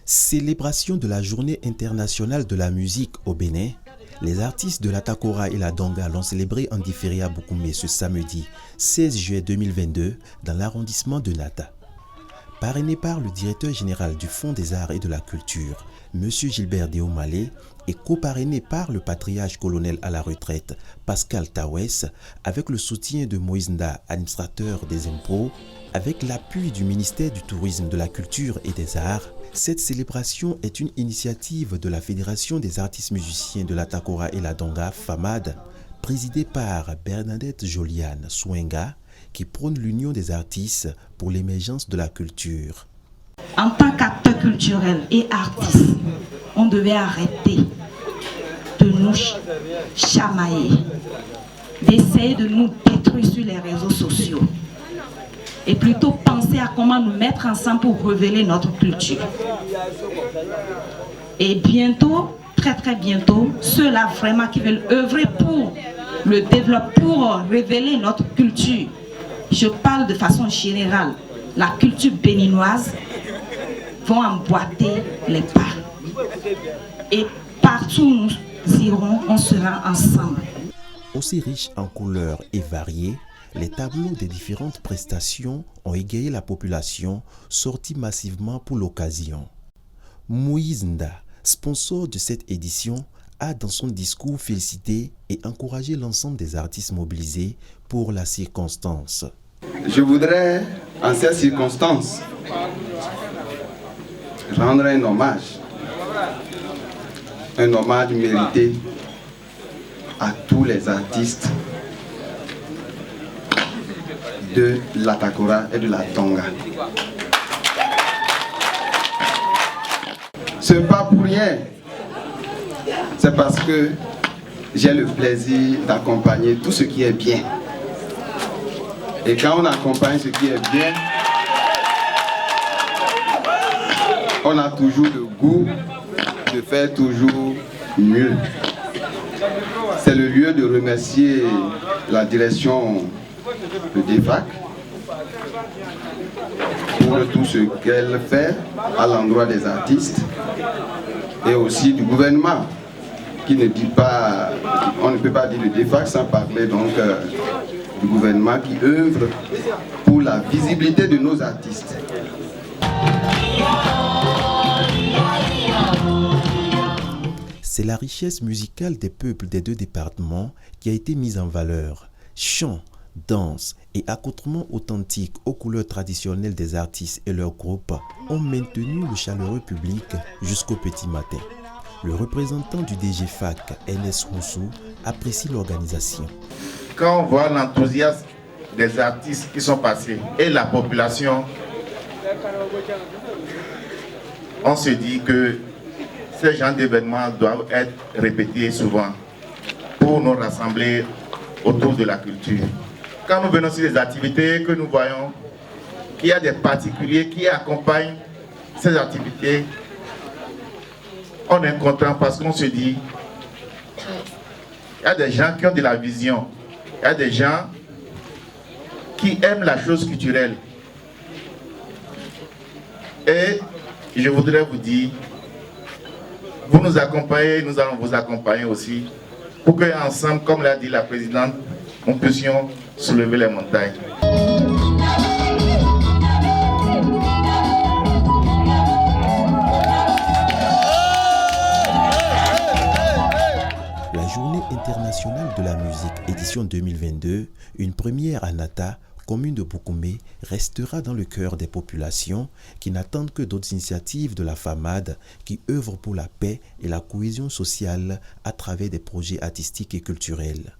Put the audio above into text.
Célébration de la Journée internationale de la musique au Bénin, les artistes de la Takora et la Donga l'ont célébré en différé à Boukoumé ce samedi 16 juillet 2022 dans l'arrondissement de Nata. Parrainé par le directeur général du Fonds des Arts et de la Culture, M. Gilbert Deomalé, et coparrainé par le patriarche colonel à la retraite, Pascal Tawès, avec le soutien de Moïse Nda, administrateur des impôts, avec l'appui du ministère du Tourisme, de la Culture et des Arts. Cette célébration est une initiative de la Fédération des artistes musiciens de la Takora et la Donga, FAMAD, présidée par Bernadette Joliane Souenga, qui prône l'union des artistes pour l'émergence de la culture. En tant qu'acteurs culturels et artistes, on devait arrêter de nous chamailler, d'essayer de nous détruire sur les réseaux sociaux et plutôt penser à comment nous mettre ensemble pour révéler notre culture. Et bientôt, très bientôt, ceux-là vraiment qui veulent œuvrer pour le développement, pour révéler notre culture, je parle de façon générale, la culture béninoise, vont emboîter les pas. Et partout où nous irons, on sera ensemble. Aussi riches en couleurs et variés, les tableaux des différentes prestations ont égayé la population, sortis massivement pour l'occasion. Moïse Nda, sponsor de cette édition, a dans son discours félicité et encouragé l'ensemble des artistes mobilisés pour la circonstance. Je voudrais, en cette circonstance, rendre un hommage mérité à tous les artistes de la Takora et de la Tonga. Ce n'est pas pour rien, c'est parce que j'ai le plaisir d'accompagner tout ce qui est bien. Et quand on accompagne ce qui est bien, on a toujours le goût de faire toujours mieux. C'est le lieu de remercier la direction de DEFAC pour tout ce qu'elle fait à l'endroit des artistes et aussi du gouvernement qui ne dit pas, on ne peut pas dire le DEFAC sans parler donc du gouvernement qui œuvre pour la visibilité de nos artistes. C'est la richesse musicale des peuples des deux départements qui a été mise en valeur. Chants, danses et accoutrements authentiques aux couleurs traditionnelles des artistes et leurs groupes ont maintenu le chaleureux public jusqu'au petit matin. Le représentant du DGFAC, NS Moussou, apprécie l'organisation. Quand on voit l'enthousiasme des artistes qui sont passés et la population, on se dit que ces genres d'événements doivent être répétés souvent pour nous rassembler autour de la culture. Quand nous venons sur les activités, que nous voyons qu'il y a des particuliers qui accompagnent ces activités, on est content parce qu'on se dit il y a des gens qui ont de la vision, il y a des gens qui aiment la chose culturelle. Et je voudrais vous dire, vous nous accompagnez, nous allons vous accompagner aussi, pour qu'ensemble, comme l'a dit la présidente, nous puissions soulever les montagnes. La Journée internationale de la musique, édition 2022, une première à Nata, commune de Boukoumé, restera dans le cœur des populations qui n'attendent que d'autres initiatives de la FAMAD qui œuvrent pour la paix et la cohésion sociale à travers des projets artistiques et culturels.